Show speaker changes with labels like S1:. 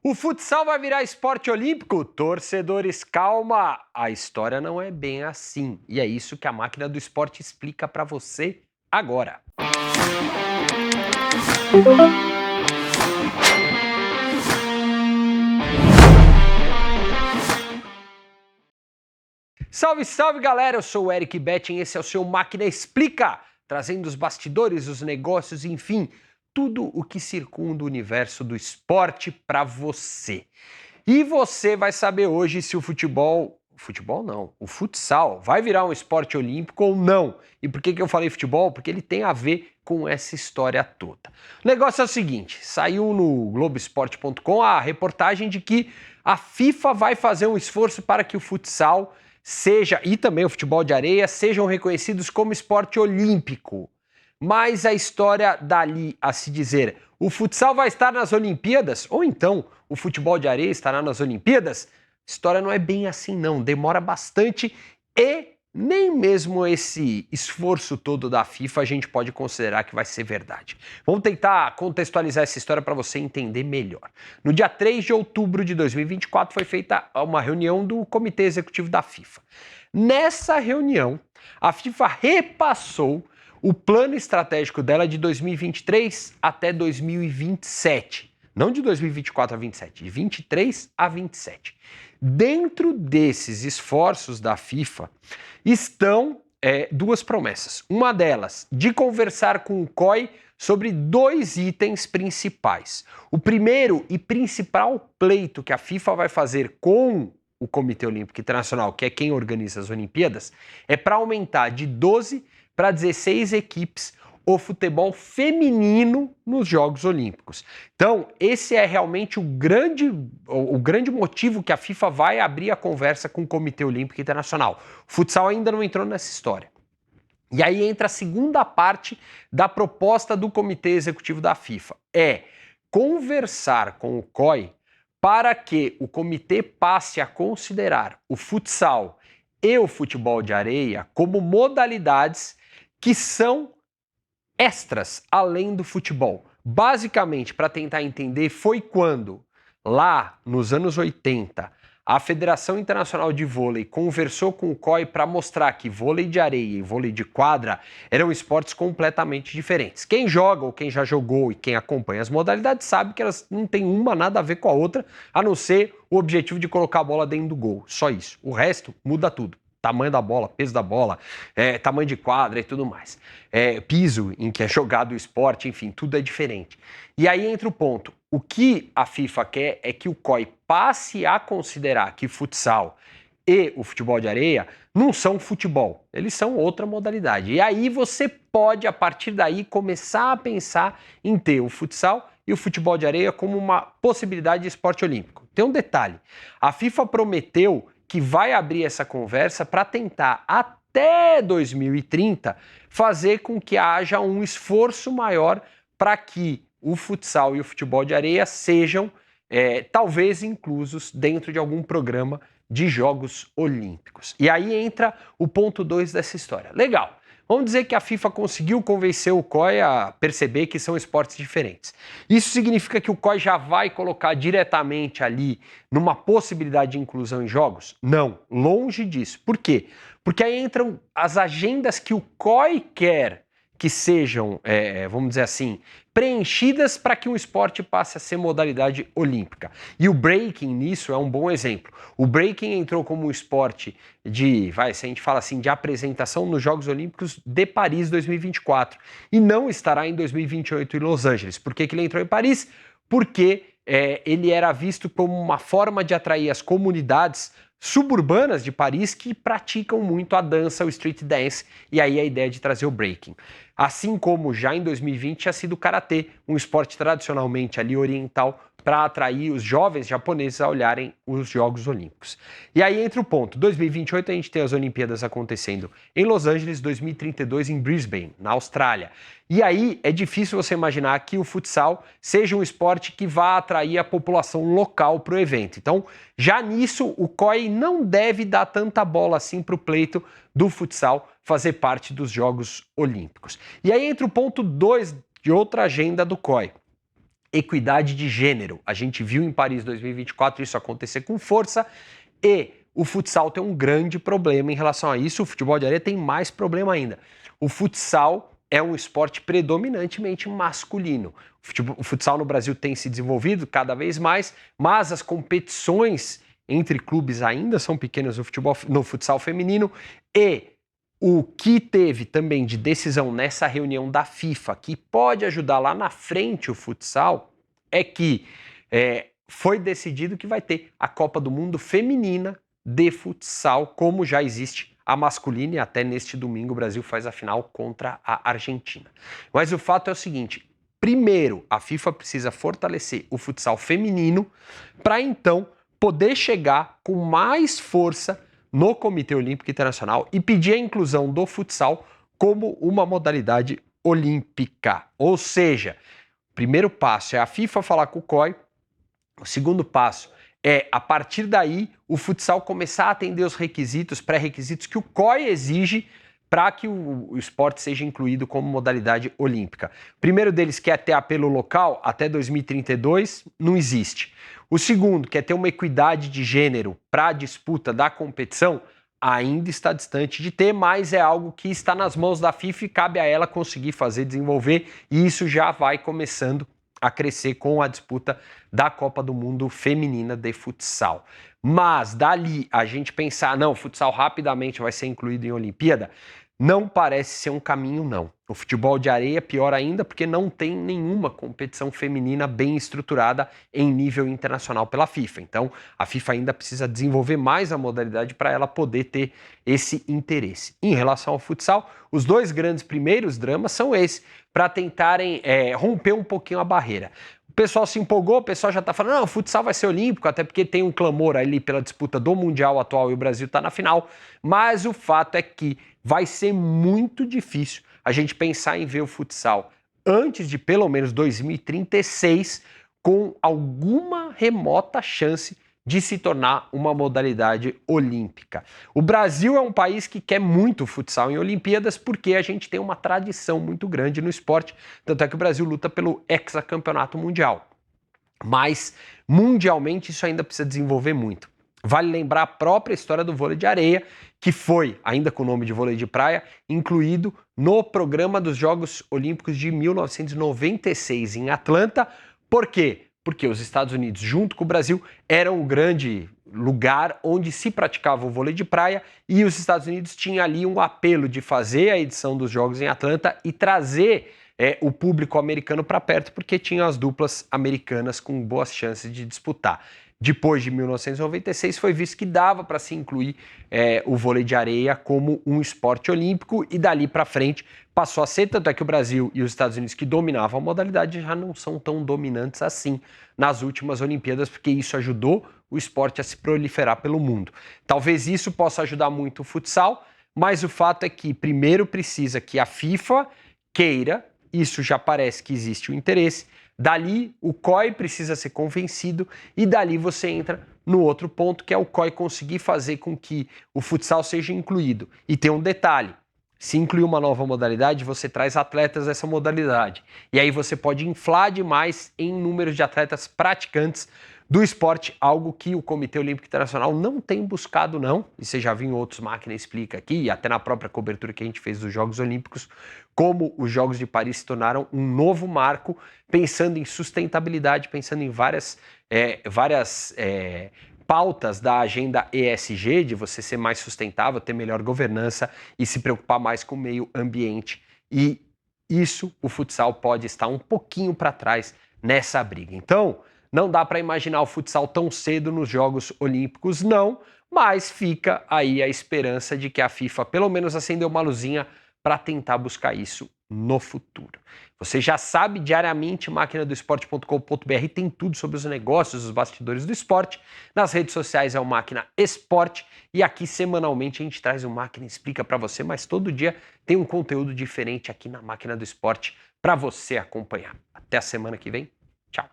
S1: O futsal vai virar esporte olímpico? Torcedores, calma! A história não é bem assim. E é isso que a máquina do esporte explica para você agora. Salve, salve galera! Eu sou o Eric Betting, esse é o seu Máquina Explica, trazendo os bastidores, os negócios, enfim, tudo o que circunda o universo do esporte para você. E você vai saber hoje se o o futsal vai virar um esporte olímpico ou não. E por que eu falei futebol? Porque ele tem a ver com essa história toda. O negócio é o seguinte, saiu no Globoesporte.com a reportagem de que a FIFA vai fazer um esforço para que o futsal e também o futebol de areia sejam reconhecidos como esporte olímpico. Mas a história dali a se dizer, o futsal vai estar nas Olimpíadas, ou então o futebol de areia estará nas Olimpíadas, a história não é bem assim não, demora bastante e nem mesmo esse esforço todo da FIFA a gente pode considerar que vai ser verdade. Vamos tentar contextualizar essa história para você entender melhor. No dia 3 de outubro de 2024 foi feita uma reunião do Comitê Executivo da FIFA. Nessa reunião, a FIFA repassou o plano estratégico dela de 2023 até 2027. Não de 2024 a 27, de 23 a 27. Dentro desses esforços da FIFA estão duas promessas. Uma delas, de conversar com o COI sobre dois itens principais. O primeiro e principal pleito que a FIFA vai fazer com o Comitê Olímpico Internacional, que é quem organiza as Olimpíadas, é para aumentar de 12 para 16 equipes o futebol feminino nos Jogos Olímpicos. Então, esse é realmente o grande motivo que a FIFA vai abrir a conversa com o Comitê Olímpico Internacional. O futsal ainda não entrou nessa história. E aí entra a segunda parte da proposta do Comitê Executivo da FIFA. É conversar com o COI para que o comitê passe a considerar o futsal e o futebol de areia como modalidades que são extras além do futebol. Basicamente, para tentar entender, foi quando, lá nos anos 80, a Federação Internacional de Vôlei conversou com o COI para mostrar que vôlei de areia e vôlei de quadra eram esportes completamente diferentes. Quem joga ou quem já jogou e quem acompanha as modalidades sabe que elas não têm uma nada a ver com a outra, a não ser o objetivo de colocar a bola dentro do gol. Só isso. O resto muda tudo. Tamanho da bola, peso da bola, tamanho de quadra e tudo mais. Piso em que é jogado o esporte, enfim, tudo é diferente. E aí entra o ponto. O que a FIFA quer é que o COI passe a considerar que futsal e o futebol de areia não são futebol, eles são outra modalidade. E aí você pode, a partir daí, começar a pensar em ter o futsal e o futebol de areia como uma possibilidade de esporte olímpico. Tem um detalhe, a FIFA prometeu que vai abrir essa conversa para tentar, até 2030, fazer com que haja um esforço maior para que o futsal e o futebol de areia sejam, talvez, inclusos dentro de algum programa de Jogos Olímpicos. E aí entra o ponto 2 dessa história. Legal. Vamos dizer que a FIFA conseguiu convencer o COI a perceber que são esportes diferentes. Isso significa que o COI já vai colocar diretamente ali numa possibilidade de inclusão em jogos? Não, longe disso. Por quê? Porque aí entram as agendas que o COI quer que sejam, vamos dizer assim, preenchidas para que o esporte passe a ser modalidade olímpica. E o breaking nisso é um bom exemplo. O breaking entrou como um esporte se a gente fala assim, de apresentação nos Jogos Olímpicos de Paris 2024 e não estará em 2028 em Los Angeles. Por que ele entrou em Paris? Porque ele era visto como uma forma de atrair as comunidades suburbanas de Paris que praticam muito a dança, o street dance, e aí a ideia de trazer o breaking. Assim como já em 2020 tinha sido o karatê, um esporte tradicionalmente ali oriental para atrair os jovens japoneses a olharem os Jogos Olímpicos. E aí entra o ponto, 2028 a gente tem as Olimpíadas acontecendo em Los Angeles, 2032 em Brisbane, na Austrália. E aí é difícil você imaginar que o futsal seja um esporte que vá atrair a população local para o evento. Então, já nisso, o COI não deve dar tanta bola assim para o pleito do futsal fazer parte dos Jogos Olímpicos. E aí entra o ponto 2 de outra agenda do COI. equidade de gênero. A gente viu em Paris 2024 isso acontecer com força e o futsal tem um grande problema em relação a isso. O futebol de areia tem mais problema ainda. O futsal é um esporte predominantemente masculino. O futsal no Brasil tem se desenvolvido cada vez mais, mas as competições entre clubes ainda são pequenas no futsal feminino, e o que teve também de decisão nessa reunião da FIFA, que pode ajudar lá na frente o futsal, é que foi decidido que vai ter a Copa do Mundo feminina de futsal, como já existe a masculina, e até neste domingo o Brasil faz a final contra a Argentina. Mas o fato é o seguinte: primeiro, a FIFA precisa fortalecer o futsal feminino para então poder chegar com mais força no Comitê Olímpico Internacional e pedir a inclusão do futsal como uma modalidade olímpica. Ou seja, o primeiro passo é a FIFA falar com o COI, o segundo passo é, a partir daí, o futsal começar a atender os requisitos, pré-requisitos que o COI exige para que o esporte seja incluído como modalidade olímpica. O primeiro deles, que é ter apelo local, até 2032, não existe. O segundo, que é ter uma equidade de gênero para a disputa da competição, ainda está distante de ter, mas é algo que está nas mãos da FIFA e cabe a ela conseguir fazer, desenvolver, e isso já vai começando a crescer com a disputa da Copa do Mundo feminina de futsal. Mas dali a gente pensar, não, o futsal rapidamente vai ser incluído em Olimpíada, não parece ser um caminho, não. O futebol de areia, pior ainda, porque não tem nenhuma competição feminina bem estruturada em nível internacional pela FIFA. Então, a FIFA ainda precisa desenvolver mais a modalidade para ela poder ter esse interesse. Em relação ao futsal, os dois grandes primeiros dramas são esses, para tentarem romper um pouquinho a barreira. O pessoal se empolgou, o pessoal já está falando, não, o futsal vai ser olímpico, até porque tem um clamor ali pela disputa do Mundial atual e o Brasil está na final, mas o fato é que vai ser muito difícil a gente pensar em ver o futsal antes de pelo menos 2036 com alguma remota chance de se tornar uma modalidade olímpica. O Brasil é um país que quer muito futsal em Olimpíadas porque a gente tem uma tradição muito grande no esporte, tanto é que o Brasil luta pelo hexacampeonato mundial. Mas, mundialmente, isso ainda precisa desenvolver muito. Vale lembrar a própria história do vôlei de areia, que foi, ainda com o nome de vôlei de praia, incluído no programa dos Jogos Olímpicos de 1996 em Atlanta. Por quê? Porque os Estados Unidos, junto com o Brasil, eram o grande lugar onde se praticava o vôlei de praia, e os Estados Unidos tinham ali um apelo de fazer a edição dos Jogos em Atlanta e trazer o público americano para perto, porque tinha as duplas americanas com boas chances de disputar. Depois de 1996 foi visto que dava para se incluir o vôlei de areia como um esporte olímpico, e dali para frente passou a ser, tanto é que o Brasil e os Estados Unidos, que dominavam a modalidade, já não são tão dominantes assim nas últimas Olimpíadas, porque isso ajudou o esporte a se proliferar pelo mundo. Talvez isso possa ajudar muito o futsal, mas o fato é que primeiro precisa que a FIFA queira, isso já parece que existe o interesse. Dali, o COI precisa ser convencido e dali você entra no outro ponto, que é o COI conseguir fazer com que o futsal seja incluído. E tem um detalhe, se incluir uma nova modalidade, você traz atletas dessa modalidade. E aí você pode inflar demais em números de atletas praticantes do esporte, algo que o Comitê Olímpico Internacional não tem buscado, não. E você já viu em outros Máquina Explica aqui, e até na própria cobertura que a gente fez dos Jogos Olímpicos, como os Jogos de Paris se tornaram um novo marco, pensando em sustentabilidade, pensando em várias pautas da agenda ESG, de você ser mais sustentável, ter melhor governança e se preocupar mais com o meio ambiente. E isso, o futsal pode estar um pouquinho para trás nessa briga. Então, não dá para imaginar o futsal tão cedo nos Jogos Olímpicos, não, mas fica aí a esperança de que a FIFA pelo menos acendeu uma luzinha para tentar buscar isso no futuro. Você já sabe, diariamente, maquinadoesporte.com.br tem tudo sobre os negócios, os bastidores do esporte. Nas redes sociais é o Máquina Esporte e aqui semanalmente a gente traz o Máquina Explica para você, mas todo dia tem um conteúdo diferente aqui na Máquina do Esporte para você acompanhar. Até a semana que vem. Tchau.